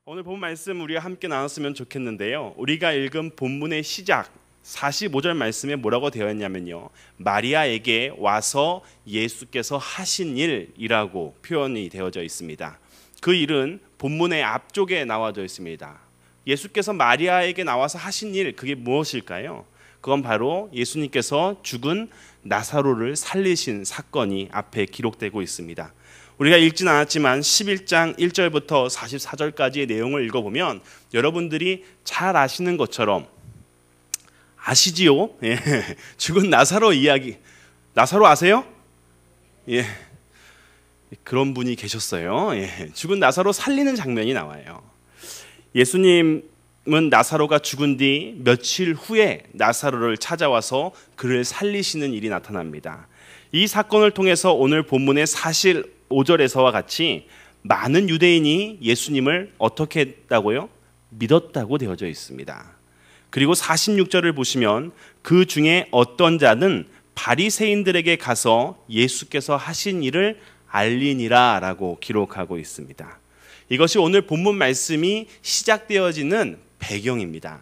오늘 본 말씀 우리가 함께 나눴으면 좋겠는데요. 우리가 읽은 본문의 시작 45절 말씀에 뭐라고 되어 있냐면요, 마리아에게 와서 예수께서 하신 일이라고 표현이 되어져 있습니다. 그 일은 본문의 앞쪽에 나와져 있습니다. 예수께서 마리아에게 나와서 하신 일, 그게 무엇일까요? 그건 바로 예수님께서 죽은 나사로를 살리신 사건이 앞에 기록되고 있습니다. 우리가 읽진 않았지만 11장 1절부터 44절까지의 내용을 읽어보면 여러분들이 잘 아시는 것처럼, 아시지요? 예. 죽은 나사로 이야기, 나사로 아세요? 예. 그런 분이 계셨어요. 예. 죽은 나사로 살리는 장면이 나와요. 예수님은 나사로가 죽은 뒤 며칠 후에 나사로를 찾아와서 그를 살리시는 일이 나타납니다. 이 사건을 통해서 오늘 본문의 45절에서와 같이 많은 유대인이 예수님을 어떻게 했다고요? 믿었다고 되어져 있습니다. 그리고 46절을 보시면 그 중에 어떤 자는 바리새인들에게 가서 예수께서 하신 일을 알리니라 라고 기록하고 있습니다. 이것이 오늘 본문 말씀이 시작되어지는 배경입니다.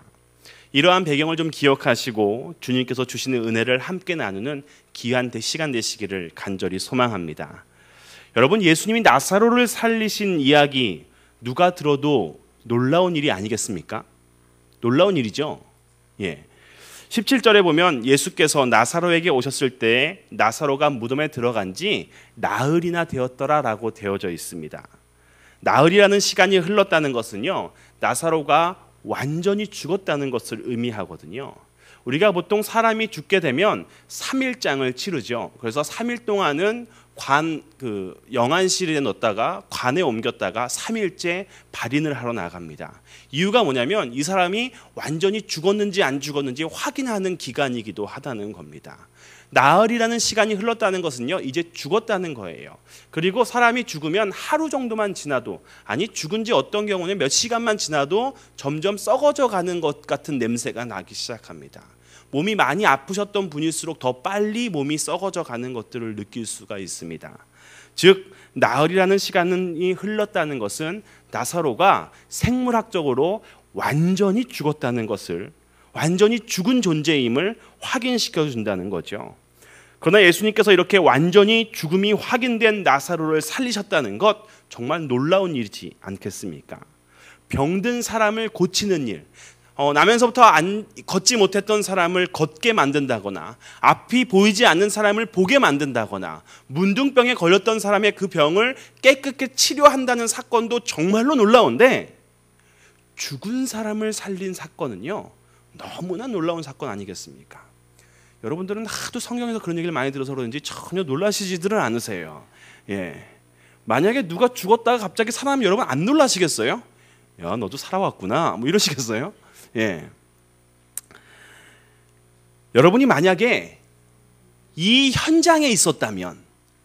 이러한 배경을 좀 기억하시고 주님께서 주시는 은혜를 함께 나누는 귀한 시간 되시기를 간절히 소망합니다. 여러분, 예수님이 나사로를 살리신 이야기 누가 들어도 놀라운 일이 아니겠습니까? 놀라운 일이죠. 예. 17절에 보면 예수께서 나사로에게 오셨을 때 나사로가 무덤에 들어간 지 나흘이나 되었더라라고 되어져 있습니다. 나흘이라는 시간이 흘렀다는 것은요, 나사로가 완전히 죽었다는 것을 의미하거든요. 우리가 보통 사람이 죽게 되면 3일장을 치르죠. 그래서 3일 동안은 영안실에 넣었다가 관에 옮겼다가 3일째 발인을 하러 나갑니다. 이유가 뭐냐면 이 사람이 완전히 죽었는지 안 죽었는지 확인하는 기간이기도 하다는 겁니다. 나흘이라는 시간이 흘렀다는 것은요, 이제 죽었다는 거예요. 그리고 사람이 죽으면 하루 정도만 지나도, 아니 죽은 지 어떤 경우는 몇 시간만 지나도 점점 썩어져 가는 것 같은 냄새가 나기 시작합니다. 몸이 많이 아프셨던 분일수록 더 빨리 몸이 썩어져 가는 것들을 느낄 수가 있습니다. 즉 나흘이라는 시간이 흘렀다는 것은 나사로가 생물학적으로 완전히 죽었다는 것을, 완전히 죽은 존재임을 확인시켜 준다는 거죠. 그러나 예수님께서 이렇게 완전히 죽음이 확인된 나사로를 살리셨다는 것, 정말 놀라운 일이지 않겠습니까? 병든 사람을 고치는 일, 나면서부터 걷지 못했던 사람을 걷게 만든다거나, 앞이 보이지 않는 사람을 보게 만든다거나, 문둥병에 걸렸던 사람의 그 병을 깨끗하게 치료한다는 사건도 정말로 놀라운데, 죽은 사람을 살린 사건은요, 너무나 놀라운 사건 아니겠습니까? 여러분들은 하도 성경에서 그런 얘기를 많이 들어서 그런지 전혀 놀라시지들은 않으세요. 예. 만약에 누가 죽었다가 갑자기 살아나면 여러분 안 놀라시겠어요? 야, 너도 살아왔구나, 뭐 이러시겠어요? 예. 여러분이 만약에 이 현장에 있었다면,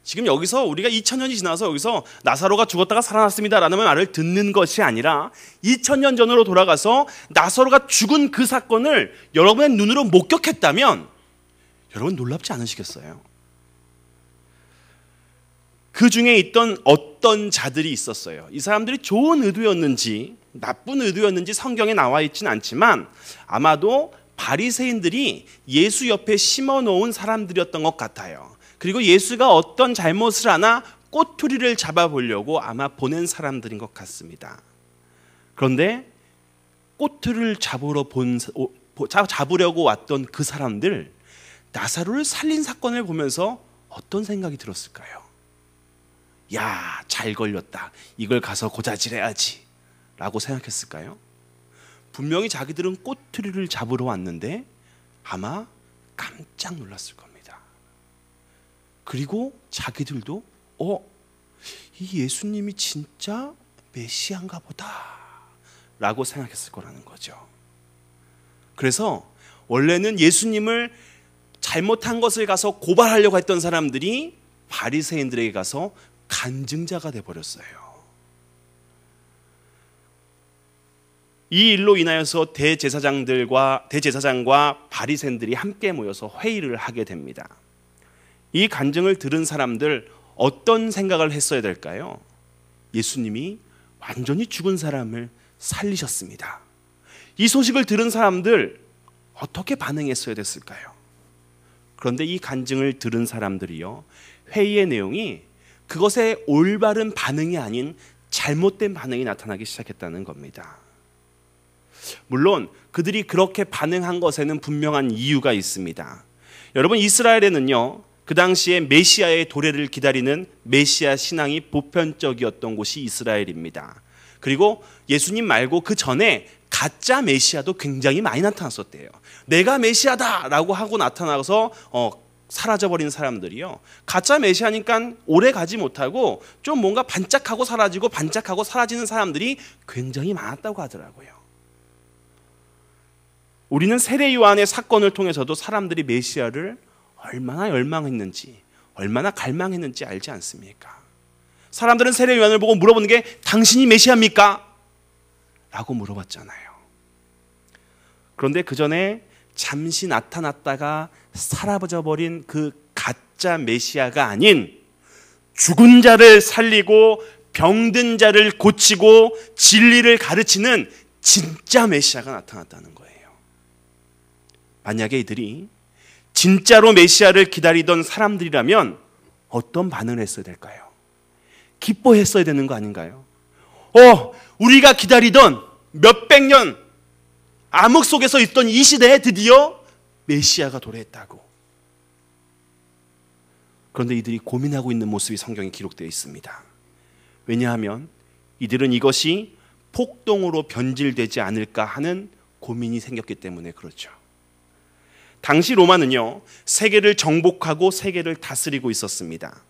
지금 여기서 우리가 2000년이 지나서 여기서 나사로가 죽었다가 살아났습니다라는 말을 듣는 것이 아니라 2000년 전으로 돌아가서 나사로가 죽은 그 사건을 여러분의 눈으로 목격했다면 여러분 놀랍지 않으시겠어요? 그 중에 있던 어떤 자들이 있었어요. 이 사람들이 좋은 의도였는지 나쁜 의도였는지 성경에 나와 있지는 않지만 아마도 바리새인들이 예수 옆에 심어놓은 사람들이었던 것 같아요. 그리고 예수가 어떤 잘못을 하나 꼬투리를 잡아보려고 아마 보낸 사람들인 것 같습니다. 그런데 꼬투리를 잡으려고 왔던 그 사람들, 나사로를 살린 사건을 보면서 어떤 생각이 들었을까요? 야, 잘 걸렸다, 이걸 가서 고자질해야지 라고 생각했을까요? 분명히 자기들은 꼬투리를 잡으러 왔는데 아마 깜짝 놀랐을 겁니다. 그리고 자기들도 이 예수님이 진짜 메시아인가 보다 라고 생각했을 거라는 거죠. 그래서 원래는 예수님을 잘못한 것을 가서 고발하려고 했던 사람들이 바리새인들에게 가서 간증자가 돼버렸어요. 이 일로 인하여서 대제사장과 바리새인들이 함께 모여서 회의를 하게 됩니다. 이 간증을 들은 사람들 어떤 생각을 했어야 될까요? 예수님이 완전히 죽은 사람을 살리셨습니다. 이 소식을 들은 사람들 어떻게 반응했어야 됐을까요? 그런데 이 간증을 들은 사람들이요, 회의의 내용이 그것의 올바른 반응이 아닌 잘못된 반응이 나타나기 시작했다는 겁니다. 물론 그들이 그렇게 반응한 것에는 분명한 이유가 있습니다. 여러분, 이스라엘에는요, 그 당시에 메시아의 도래를 기다리는 메시아 신앙이 보편적이었던 곳이 이스라엘입니다. 그리고 예수님 말고 그 전에 가짜 메시아도 굉장히 많이 나타났었대요. 내가 메시아다라고 하고 나타나서 사라져버린 사람들이요, 가짜 메시아니까 오래 가지 못하고 좀 뭔가 반짝하고 사라지고 반짝하고 사라지는 사람들이 굉장히 많았다고 하더라고요. 우리는 세례 요한의 사건을 통해서도 사람들이 메시아를 얼마나 열망했는지, 얼마나 갈망했는지 알지 않습니까? 사람들은 세례 요한을 보고 물어보는 게 당신이 메시아입니까? 라고 물어봤잖아요. 그런데 그 전에 잠시 나타났다가 사라져버린 그 가짜 메시아가 아닌 죽은 자를 살리고 병든 자를 고치고 진리를 가르치는 진짜 메시아가 나타났다는 거예요. 만약에 이들이 진짜로 메시아를 기다리던 사람들이라면 어떤 반응을 했어야 될까요? 기뻐했어야 되는 거 아닌가요? 우리가 기다리던 몇백 년 암흑 속에서 있던 이 시대에 드디어 메시아가 도래했다고. 그런데 이들이 고민하고 있는 모습이 성경에 기록되어 있습니다. 왜냐하면 이들은 이것이 폭동으로 변질되지 않을까 하는 고민이 생겼기 때문에 그렇죠. 당시 로마는요, 세계를 정복하고 세계를 다스리고 있었습니다.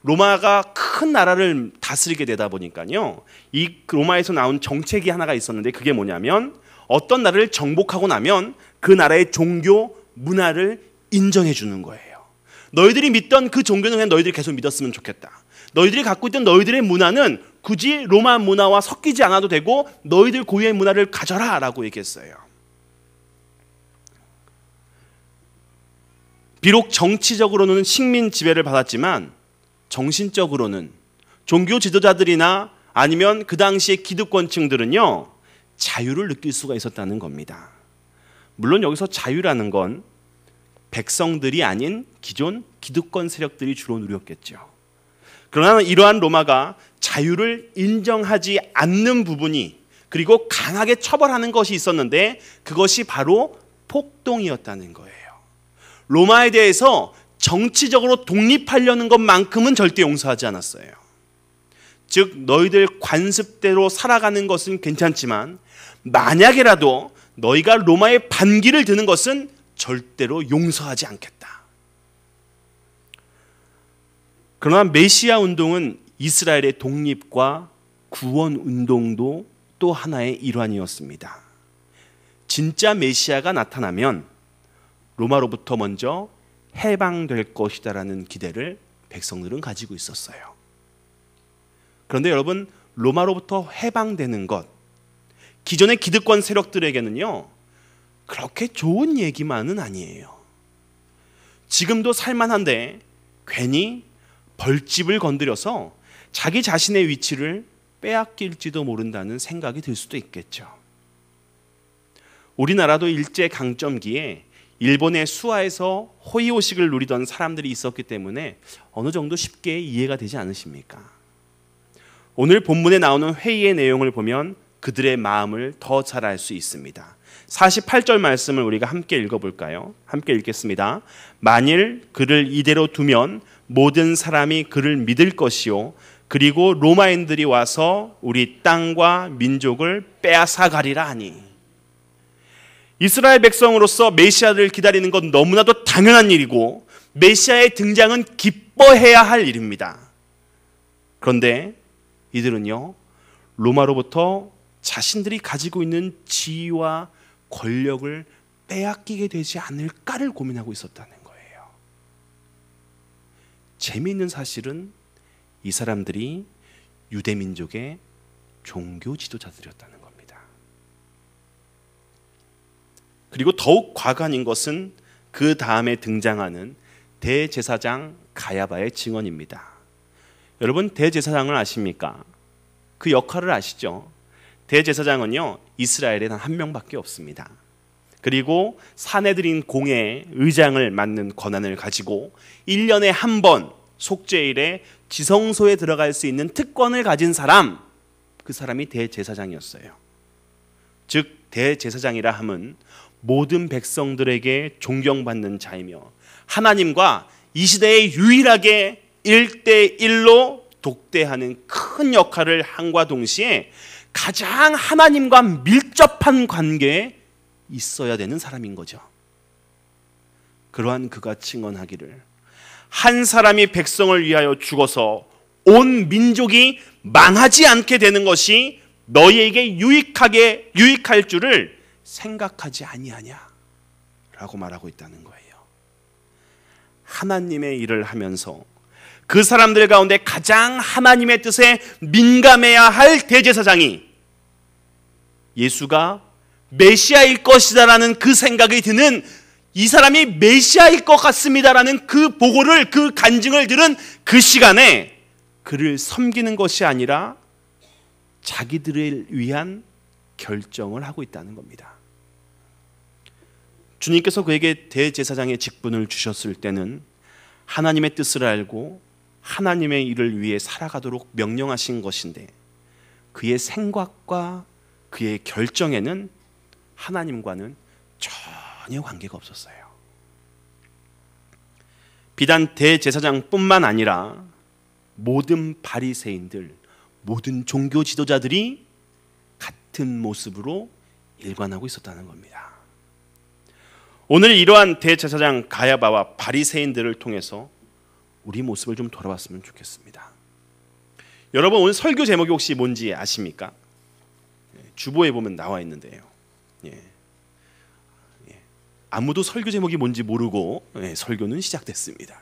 로마가 큰 나라를 다스리게 되다 보니까요, 이 로마에서 나온 정책이 하나가 있었는데 그게 뭐냐면, 어떤 나라를 정복하고 나면 그 나라의 종교, 문화를 인정해 주는 거예요. 너희들이 믿던 그 종교는 그냥 너희들이 계속 믿었으면 좋겠다. 너희들이 갖고 있던 너희들의 문화는 굳이 로마 문화와 섞이지 않아도 되고 너희들 고유의 문화를 가져라 라고 얘기했어요. 비록 정치적으로는 식민 지배를 받았지만 정신적으로는 종교 지도자들이나 아니면 그 당시의 기득권층들은요, 자유를 느낄 수가 있었다는 겁니다. 물론 여기서 자유라는 건 백성들이 아닌 기존 기득권 세력들이 주로 누렸겠죠. 그러나 이러한 로마가 자유를 인정하지 않는 부분이, 그리고 강하게 처벌하는 것이 있었는데 그것이 바로 폭동이었다는 거예요. 로마에 대해서 정치적으로 독립하려는 것만큼은 절대 용서하지 않았어요. 즉, 너희들 관습대로 살아가는 것은 괜찮지만 만약에라도 너희가 로마의 반기를 드는 것은 절대로 용서하지 않겠다. 그러나 메시아 운동은 이스라엘의 독립과 구원 운동도 또 하나의 일환이었습니다. 진짜 메시아가 나타나면 로마로부터 먼저 해방될 것이다라는 기대를 백성들은 가지고 있었어요. 그런데 여러분, 로마로부터 해방되는 것, 기존의 기득권 세력들에게는요, 그렇게 좋은 얘기만은 아니에요. 지금도 살만한데 괜히 벌집을 건드려서 자기 자신의 위치를 빼앗길지도 모른다는 생각이 들 수도 있겠죠. 우리나라도 일제강점기에 일본의 수하에서 호의호식을 누리던 사람들이 있었기 때문에 어느 정도 쉽게 이해가 되지 않으십니까? 오늘 본문에 나오는 회의의 내용을 보면 그들의 마음을 더 잘 알 수 있습니다. 48절 말씀을 우리가 함께 읽어볼까요? 함께 읽겠습니다. 만일 그를 이대로 두면 모든 사람이 그를 믿을 것이요, 그리고 로마인들이 와서 우리 땅과 민족을 빼앗아 가리라 하니. 이스라엘 백성으로서 메시아를 기다리는 건 너무나도 당연한 일이고 메시아의 등장은 기뻐해야 할 일입니다. 그런데 이들은요, 로마로부터 자신들이 가지고 있는 지위와 권력을 빼앗기게 되지 않을까를 고민하고 있었다는 거예요. 재미있는 사실은 이 사람들이 유대민족의 종교 지도자들이었다는 겁니다. 그리고 더욱 과관인 것은 그 다음에 등장하는 대제사장 가야바의 증언입니다. 여러분, 대제사장을 아십니까? 그 역할을 아시죠? 대제사장은요, 이스라엘에 단 한 명밖에 없습니다. 그리고 사내들인 공의 의장을 맡는 권한을 가지고 1년에 한 번 속죄일에 지성소에 들어갈 수 있는 특권을 가진 사람, 그 사람이 대제사장이었어요. 즉 대제사장이라 함은 모든 백성들에게 존경받는 자이며 하나님과 이 시대에 유일하게 1대1로 독대하는 큰 역할을 함과 동시에 가장 하나님과 밀접한 관계에 있어야 되는 사람인 거죠. 그러한 그가 증언하기를, 한 사람이 백성을 위하여 죽어서 온 민족이 망하지 않게 되는 것이 너희에게 유익할 줄을 생각하지 아니하냐 라고 말하고 있다는 거예요. 하나님의 일을 하면서 그 사람들 가운데 가장 하나님의 뜻에 민감해야 할 대제사장이 예수가 메시아일 것이다라는 그 생각이 드는, 이 사람이 메시아일 것 같습니다라는 그 보고를, 그 간증을 들은 그 시간에 그를 섬기는 것이 아니라 자기들을 위한 결정을 하고 있다는 겁니다. 주님께서 그에게 대제사장의 직분을 주셨을 때는 하나님의 뜻을 알고 하나님의 일을 위해 살아가도록 명령하신 것인데, 그의 생각과 그의 결정에는 하나님과는 전혀 관계가 없었어요. 비단 대제사장뿐만 아니라 모든 바리새인들, 모든 종교 지도자들이 같은 모습으로 일관하고 있었다는 겁니다. 오늘 이러한 대제사장 가야바와 바리새인들을 통해서 우리 모습을 좀 돌아봤으면 좋겠습니다. 여러분, 오늘 설교 제목이 혹시 뭔지 아십니까? 주보에 보면 나와 있는데요. 아무도 설교 제목이 뭔지 모르고 설교는 시작됐습니다.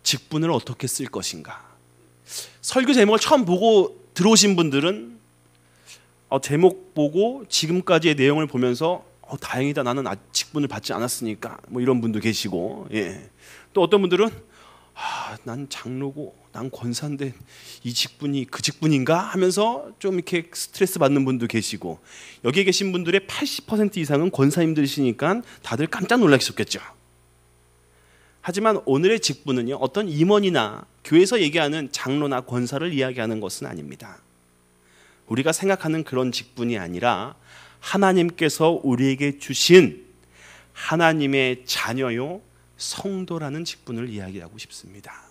직분을 어떻게 쓸 것인가. 설교 제목을 처음 보고 들어오신 분들은 제목 보고 지금까지의 내용을 보면서 다행이다, 나는 아직 직분을 받지 않았으니까, 뭐 이런 분도 계시고, 또 어떤 분들은 난 장로고 난 권사인데 이 직분이 그 직분인가 하면서 좀 이렇게 스트레스 받는 분도 계시고, 여기 계신 분들의 80% 이상은 권사님들이시니까 다들 깜짝 놀라셨겠죠. 하지만 오늘의 직분은요, 어떤 임원이나 교회에서 얘기하는 장로나 권사를 이야기하는 것은 아닙니다. 우리가 생각하는 그런 직분이 아니라 하나님께서 우리에게 주신 하나님의 자녀요 성도라는 직분을 이야기하고 싶습니다.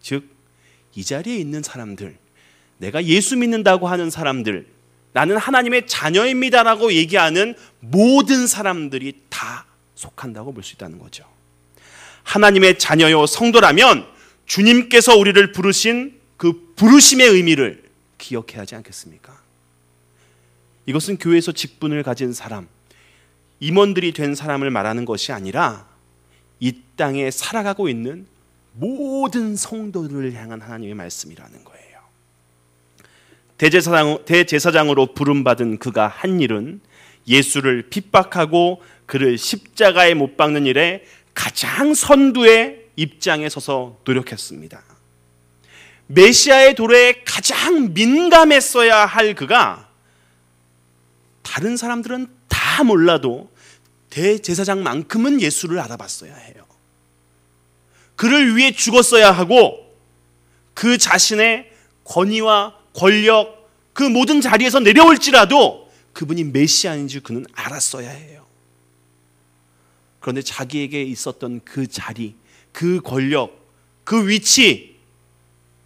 즉, 이 자리에 있는 사람들, 내가 예수 믿는다고 하는 사람들, 나는 하나님의 자녀입니다라고 얘기하는 모든 사람들이 다 속한다고 볼 수 있다는 거죠. 하나님의 자녀요 성도라면 주님께서 우리를 부르신 그 부르심의 의미를 기억해야 하지 않겠습니까? 이것은 교회에서 직분을 가진 사람, 임원들이 된 사람을 말하는 것이 아니라 이 땅에 살아가고 있는 모든 성도들을 향한 하나님의 말씀이라는 거예요. 대제사장으로 부름받은 그가 한 일은 예수를 핍박하고 그를 십자가에 못 박는 일에 가장 선두의 입장에 서서 노력했습니다. 메시아의 도래에 가장 민감했어야 할 그가 다른 사람들은 다 몰라도 대제사장만큼은 예수를 알아봤어야 해요. 그를 위해 죽었어야 하고 그 자신의 권위와 권력, 그 모든 자리에서 내려올지라도 그분이 메시아인지 그는 알았어야 해요. 그런데 자기에게 있었던 그 자리, 그 권력, 그 위치,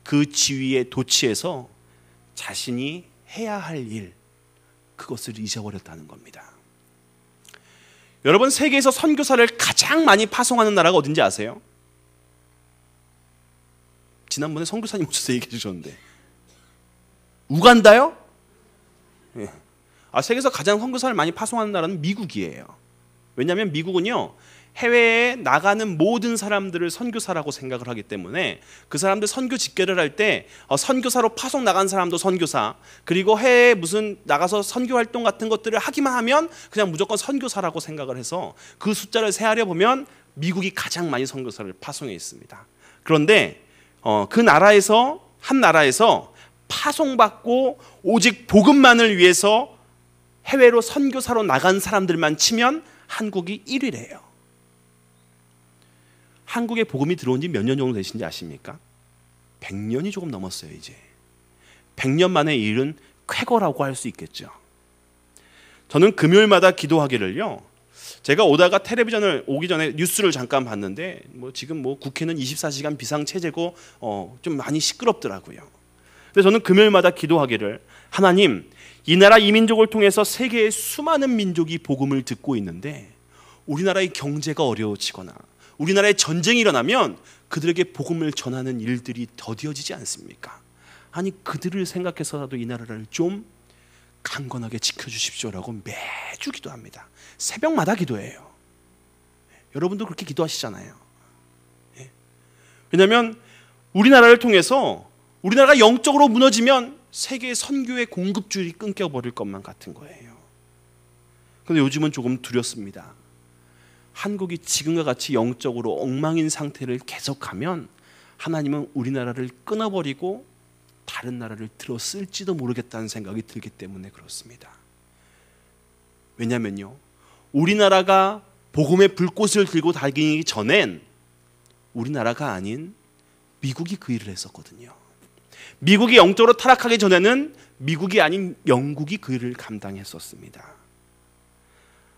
그 지위에 도취해서 자신이 해야 할 일, 그것을 잊어버렸다는 겁니다. 여러분, 세계에서 선교사를 가장 많이 파송하는 나라가 어딘지 아세요? 지난번에 선교사님 오셔서 얘기해 주셨는데, 우간다요? 세계에서 가장 선교사를 많이 파송하는 나라는 미국이에요. 왜냐하면 미국은요, 해외에 나가는 모든 사람들을 선교사라고 생각을 하기 때문에 그 사람들 선교 집계를 할 때 선교사로 파송 나간 사람도 선교사, 그리고 해외에 무슨 나가서 선교 활동 같은 것들을 하기만 하면 그냥 무조건 선교사라고 생각을 해서 그 숫자를 세하려 보면 미국이 가장 많이 선교사를 파송해 있습니다. 그런데 그 나라에서, 한 나라에서 파송받고 오직 복음만을 위해서 해외로 선교사로 나간 사람들만 치면 한국이 1위래요. 한국에 복음이 들어온 지 몇 년 정도 되신지 아십니까? 100년이 조금 넘었어요. 이제 100년 만에 일은 쾌거라고 할 수 있겠죠. 저는 금요일마다 기도하기를요, 제가 오다가 텔레비전을 오기 전에 뉴스를 잠깐 봤는데 지금 국회는 24시간 비상체제고 좀 많이 시끄럽더라고요. 그래서 저는 금요일마다 기도하기를, 하나님, 이 나라 이 민족을 통해서 세계의 수많은 민족이 복음을 듣고 있는데 우리나라의 경제가 어려워지거나 우리나라에 전쟁이 일어나면 그들에게 복음을 전하는 일들이 더디어지지 않습니까? 아니, 그들을 생각해서라도 이 나라를 좀 강건하게 지켜주십시오라고 매주 기도합니다. 새벽마다 기도해요. 여러분도 그렇게 기도하시잖아요. 왜냐하면 우리나라를 통해서 우리나라가 영적으로 무너지면 세계 선교의 공급줄이 끊겨버릴 것만 같은 거예요. 그런데 요즘은 조금 두렵습니다. 한국이 지금과 같이 영적으로 엉망인 상태를 계속하면 하나님은 우리나라를 끊어버리고 다른 나라를 들어쓸지도 모르겠다는 생각이 들기 때문에 그렇습니다. 왜냐면요, 우리나라가 복음의 불꽃을 들고 다니기 전엔 우리나라가 아닌 미국이 그 일을 했었거든요. 미국이 영적으로 타락하기 전에는 미국이 아닌 영국이 그 일을 감당했었습니다.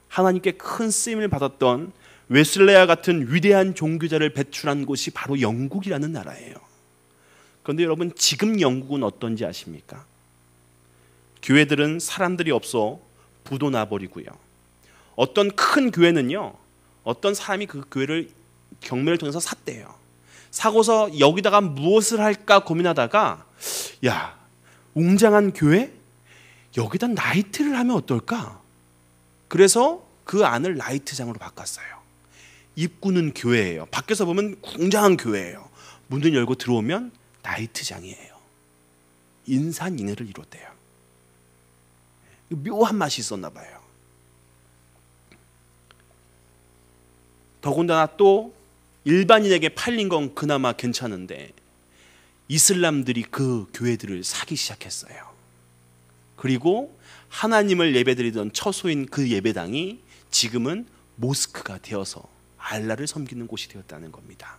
하나님께 큰 쓰임을 받았던 웨슬레야 같은 위대한 종교자를 배출한 곳이 바로 영국이라는 나라예요. 그런데 여러분, 지금 영국은 어떤지 아십니까? 교회들은 사람들이 없어 부도 나버리고요. 어떤 큰 교회는요, 어떤 사람이 그 교회를 경매를 통해서 샀대요. 사고서 여기다가 무엇을 할까 고민하다가, 야, 웅장한 교회? 여기다 나이트를 하면 어떨까? 그래서 그 안을 나이트장으로 바꿨어요. 입구는 교회예요. 밖에서 보면 웅장한 교회예요. 문을 열고 들어오면 나이트장이에요. 인산인해를 이뤘대요. 묘한 맛이 있었나 봐요. 더군다나 또 일반인에게 팔린 건 그나마 괜찮은데 이슬람들이 그 교회들을 사기 시작했어요. 그리고 하나님을 예배드리던 처소인 그 예배당이 지금은 모스크가 되어서 알라를 섬기는 곳이 되었다는 겁니다.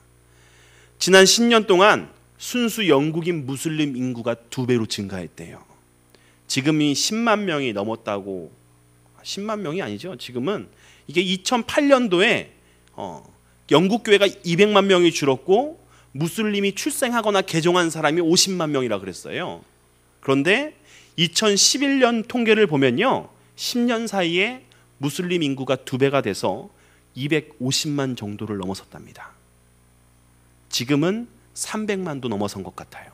지난 10년 동안 순수 영국인 무슬림 인구가 2배로 증가했대요. 지금이 10만 명이 넘었다고. 10만 명이 아니죠. 지금은 이게 2008년도에 영국 교회가 200만 명이 줄었고 무슬림이 출생하거나 개종한 사람이 50만 명이라 그랬어요. 그런데 2011년 통계를 보면요, 10년 사이에 무슬림 인구가 2배가 돼서 250만 정도를 넘어섰답니다. 지금은 300만도 넘어선 것 같아요.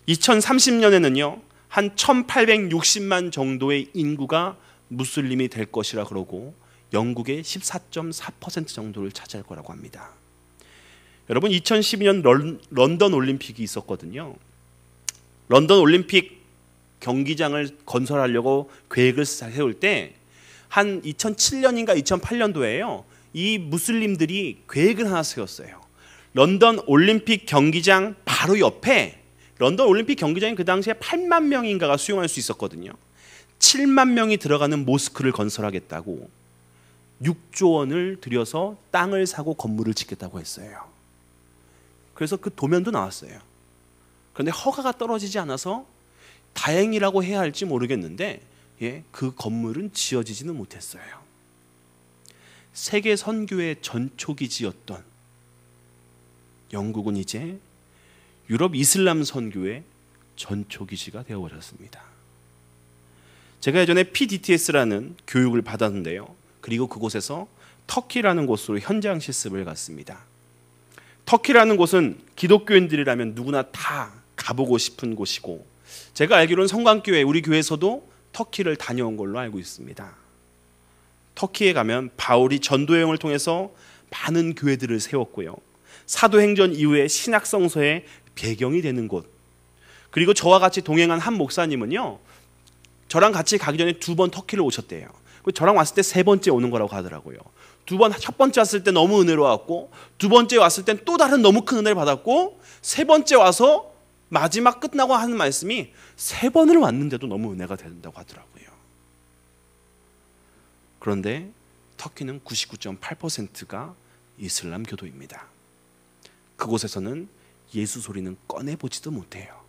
2030년에는요 한 1860만 정도의 인구가 무슬림이 될 것이라 그러고 영국의 14.4% 정도를 차지할 거라고 합니다. 여러분, 2012년 런던 올림픽이 있었거든요. 런던 올림픽 경기장을 건설하려고 계획을 세울 때 한 2007년인가 2008년도에요. 이 무슬림들이 계획을 하나 세웠어요. 런던 올림픽 경기장 바로 옆에, 런던 올림픽 경기장이 그 당시에 8만 명인가가 수용할 수 있었거든요. 7만 명이 들어가는 모스크를 건설하겠다고 6조 원을 들여서 땅을 사고 건물을 짓겠다고 했어요. 그래서 그 도면도 나왔어요. 그런데 허가가 떨어지지 않아서 다행이라고 해야 할지 모르겠는데 그 건물은 지어지지는 못했어요. 세계 선교의 전초기지였던 영국은 이제 유럽 이슬람 선교의 전초기지가 되어버렸습니다. 제가 예전에 PDTS라는 교육을 받았는데요. 그리고 그곳에서 터키라는 곳으로 현장 실습을 갔습니다. 터키라는 곳은 기독교인들이라면 누구나 다 가보고 싶은 곳이고, 제가 알기로는 성광교회, 우리 교회에서도 터키를 다녀온 걸로 알고 있습니다. 터키에 가면 바울이 전도 여행을 통해서 많은 교회들을 세웠고요. 사도행전 이후에 신약성서의 배경이 되는 곳, 그리고 저와 같이 동행한 한 목사님은요, 저랑 같이 가기 전에 2번 터키를 오셨대요. 저랑 왔을 때 3번째 오는 거라고 하더라고요. 첫 번째 왔을 때 너무 은혜로웠고, 2번째 왔을 땐 또 다른 너무 큰 은혜를 받았고, 3번째 와서 마지막 끝나고 하는 말씀이 3번을 왔는데도 너무 은혜가 된다고 하더라고요. 그런데 터키는 99.8%가 이슬람 교도입니다. 그곳에서는 예수 소리는 꺼내보지도 못해요.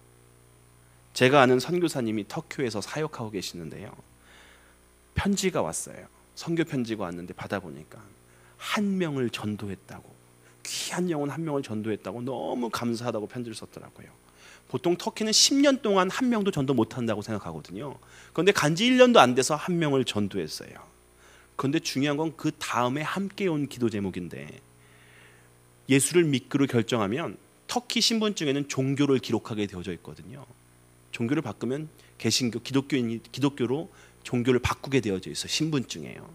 제가 아는 선교사님이 터키에서 사역하고 계시는데요, 편지가 왔어요. 선교 편지가 왔는데 받아보니까 한 명을 전도했다고, 귀한 영혼 한 명을 전도했다고 너무 감사하다고 편지를 썼더라고요. 보통 터키는 10년 동안 한 명도 전도 못한다고 생각하거든요. 그런데 간지 1년도 안 돼서 한 명을 전도했어요. 그런데 중요한 건 그 다음에 함께 온 기도 제목인데, 예수를 믿기로 결정하면 터키 신분증에는 종교를 기록하게 되어져 있거든요. 종교를 바꾸면 개신교, 기독교로 종교를 바꾸게 되어져 있어요. 신분증에요.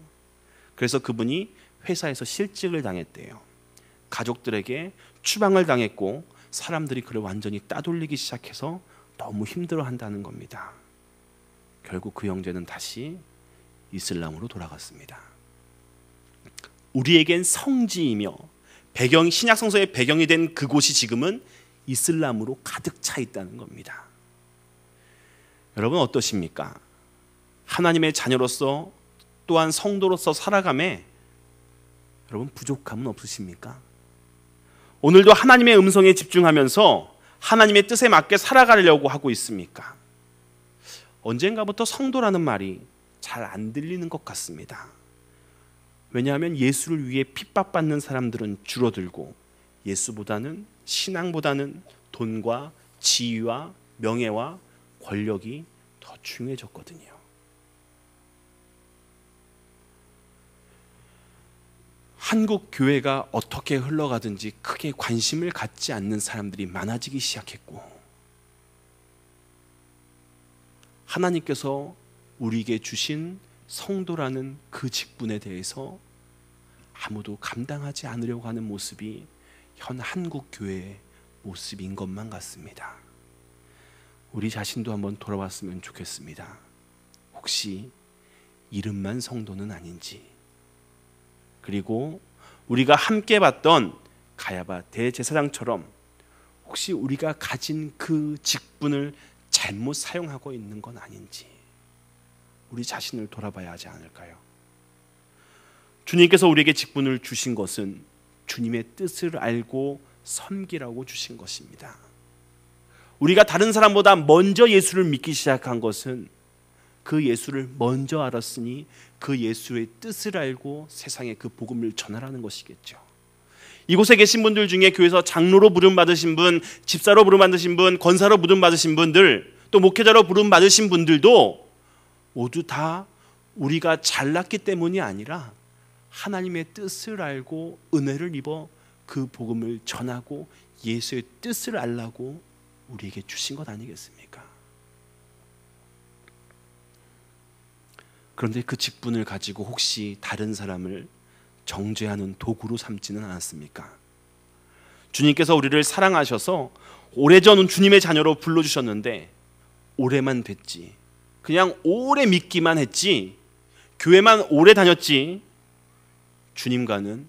그래서 그분이 회사에서 실직을 당했대요. 가족들에게 추방을 당했고 사람들이 그를 완전히 따돌리기 시작해서 너무 힘들어한다는 겁니다. 결국 그 형제는 다시 이슬람으로 돌아갔습니다. 우리에겐 성지이며 신약 성서의 배경이 된 그곳이 지금은 이슬람으로 가득 차 있다는 겁니다. 여러분 어떠십니까? 하나님의 자녀로서 또한 성도로서 살아감에 여러분 부족함은 없으십니까? 오늘도 하나님의 음성에 집중하면서 하나님의 뜻에 맞게 살아가려고 하고 있습니까? 언젠가부터 성도라는 말이 잘 안 들리는 것 같습니다. 왜냐하면 예수를 위해 핍박받는 사람들은 줄어들고 예수보다는, 신앙보다는 돈과 지위와 명예와 권력이 더 중요해졌거든요. 한국 교회가 어떻게 흘러가든지 크게 관심을 갖지 않는 사람들이 많아지기 시작했고, 하나님께서 우리에게 주신 성도라는 그 직분에 대해서 아무도 감당하지 않으려고 하는 모습이 현 한국 교회의 모습인 것만 같습니다. 우리 자신도 한번 돌아봤으면 좋겠습니다. 혹시 이름만 성도는 아닌지, 그리고 우리가 함께 봤던 가야바 대제사장처럼 혹시 우리가 가진 그 직분을 잘못 사용하고 있는 건 아닌지 우리 자신을 돌아봐야 하지 않을까요? 주님께서 우리에게 직분을 주신 것은 주님의 뜻을 알고 섬기라고 주신 것입니다. 우리가 다른 사람보다 먼저 예수를 믿기 시작한 것은 그 예수를 먼저 알았으니 그 예수의 뜻을 알고 세상에 그 복음을 전하라는 것이겠죠. 이곳에 계신 분들 중에 교회에서 장로로 부름받으신 분, 집사로 부름받으신 분, 권사로 부름받으신 분들, 또 목회자로 부름받으신 분들도 모두 다 우리가 잘났기 때문이 아니라 하나님의 뜻을 알고 은혜를 입어 그 복음을 전하고 예수의 뜻을 알라고 우리에게 주신 것 아니겠습니까? 그런데 그 직분을 가지고 혹시 다른 사람을 정죄하는 도구로 삼지는 않았습니까? 주님께서 우리를 사랑하셔서 오래전 주님의 자녀로 불러주셨는데 오래만 됐지, 그냥 오래 믿기만 했지, 교회만 오래 다녔지 주님과는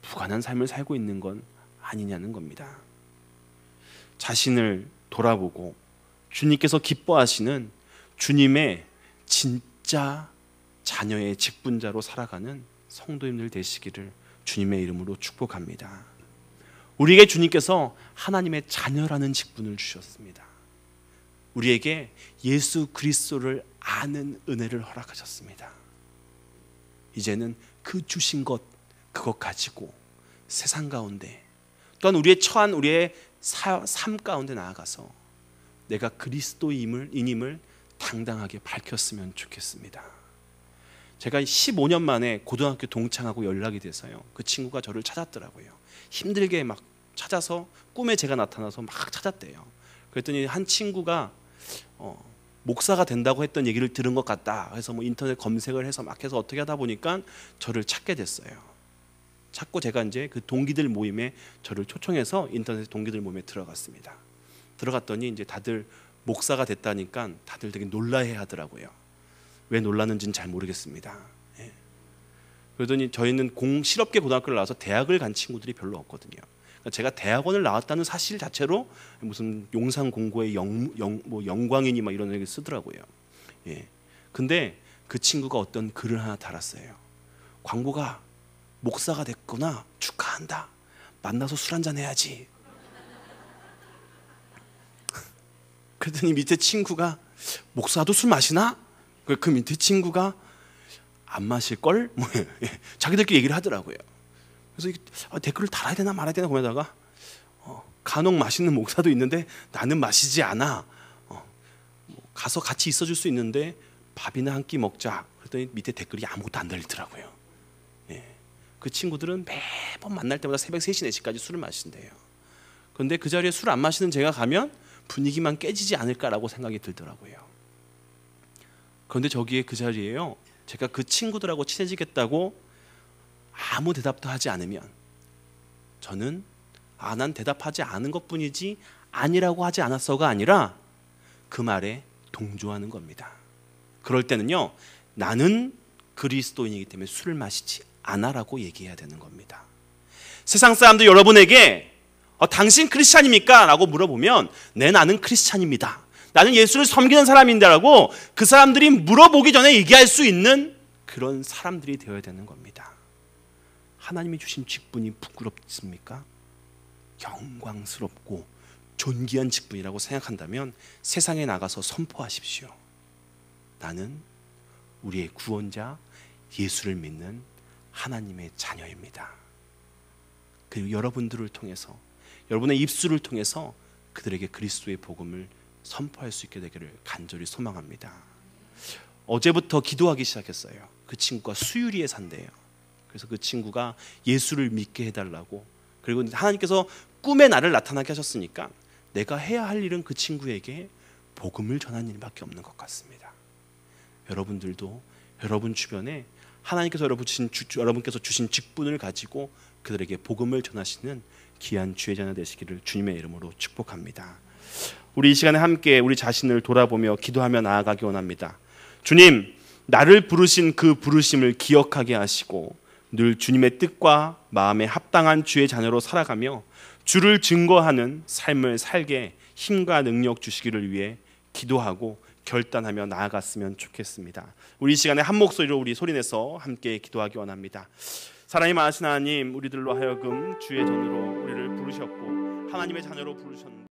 무관한 삶을 살고 있는 건 아니냐는 겁니다. 자신을 돌아보고 주님께서 기뻐하시는 주님의 진짜 자녀의 직분자로 살아가는 성도님들 되시기를 주님의 이름으로 축복합니다. 우리에게 주님께서 하나님의 자녀라는 직분을 주셨습니다. 우리에게 예수 그리스도를 아는 은혜를 허락하셨습니다. 이제는 그 주신 것, 그것 가지고 세상 가운데 또한 우리의 처한 우리의 삶 가운데 나아가서 내가 그리스도인임을 당당하게 밝혔으면 좋겠습니다. 제가 15년 만에 고등학교 동창하고 연락이 돼서요, 그 친구가 저를 찾았더라고요. 힘들게 막 찾아서 꿈에 제가 나타나서 막 찾았대요. 그랬더니 한 친구가 목사가 된다고 했던 얘기를 들은 것 같다 해서 뭐 인터넷 검색을 해서 막 해서 어떻게 하다 보니까 저를 찾게 됐어요. 찾고 제가 이제 그 동기들 모임에 저를 초청해서 인터넷 동기들 모임에 들어갔습니다. 들어갔더니 이제 다들 목사가 됐다니까 다들 되게 놀라해 하더라고요. 왜 놀랐는지는 잘 모르겠습니다. 예. 그러더니 저희는 실업계 고등학교를 나와서 대학을 간 친구들이 별로 없거든요. 제가 대학원을 나왔다는 사실 자체로 무슨 용산 공고의 영광이니 막 이런 얘기 쓰더라고요. 예. 근데 그 친구가 어떤 글을 하나 달았어요. 광고가 목사가 됐구나, 축하한다. 만나서 술 한잔 해야지. 그랬더니 밑에 친구가 목사도 술 마시나? 그 밑에 친구가 안 마실걸? 뭐 자기들끼리 얘기를 하더라고요. 그래서 댓글을 달아야 되나 말아야 되나 고민하다가 간혹 마시는 목사도 있는데 나는 마시지 않아. 가서 같이 있어줄 수 있는데 밥이나 한 끼 먹자. 그랬더니 밑에 댓글이 아무것도 안 달리더라고요. 예. 그 친구들은 매번 만날 때마다 새벽 3시, 4시까지 술을 마신대요. 그런데 그 자리에 술 안 마시는 제가 가면 분위기만 깨지지 않을까라고 생각이 들더라고요. 그런데 저기에 그 자리에요, 제가 그 친구들하고 친해지겠다고 아무 대답도 하지 않으면 저는 난 대답하지 않은 것뿐이지 아니라고 하지 않았어가 아니라 그 말에 동조하는 겁니다. 그럴 때는요, 나는 그리스도인이기 때문에 술을 마시지 않아라고 얘기해야 되는 겁니다. 세상 사람들 여러분에게 당신 크리스찬입니까? 라고 물어보면 네, 나는 크리스찬입니다. 나는 예수를 섬기는 사람인데라고 그 사람들이 물어보기 전에 얘기할 수 있는 그런 사람들이 되어야 되는 겁니다. 하나님이 주신 직분이 부끄럽습니까? 영광스럽고 존귀한 직분이라고 생각한다면 세상에 나가서 선포하십시오. 나는 우리의 구원자 예수를 믿는 하나님의 자녀입니다. 그리고 여러분들을 통해서, 여러분의 입술을 통해서 그들에게 그리스도의 복음을 선포할 수 있게 되기를 간절히 소망합니다. 어제부터 기도하기 시작했어요. 그 친구가 수유리에 산대요. 그래서 그 친구가 예수를 믿게 해달라고, 그리고 하나님께서 꿈에 나를 나타나게 하셨으니까 내가 해야 할 일은 그 친구에게 복음을 전하는 일밖에 없는 것 같습니다. 여러분들도 여러분 주변에 하나님께서 여러분께서 주신 직분을 가지고 그들에게 복음을 전하시는 귀한 주의 자녀 되시기를 주님의 이름으로 축복합니다. 우리 이 시간에 함께 우리 자신을 돌아보며 기도하며 나아가기 원합니다. 주님, 나를 부르신 그 부르심을 기억하게 하시고 늘 주님의 뜻과 마음에 합당한 주의 자녀로 살아가며 주를 증거하는 삶을 살게 힘과 능력 주시기를 위해 기도하고 결단하며 나아갔으면 좋겠습니다. 우리 이 시간에 한 목소리로 우리 소리내서 함께 기도하기 원합니다. 사랑이 많으신 하나님, 우리들로 하여금 주의 전으로 우리를 부르셨고 하나님의 자녀로 부르셨는데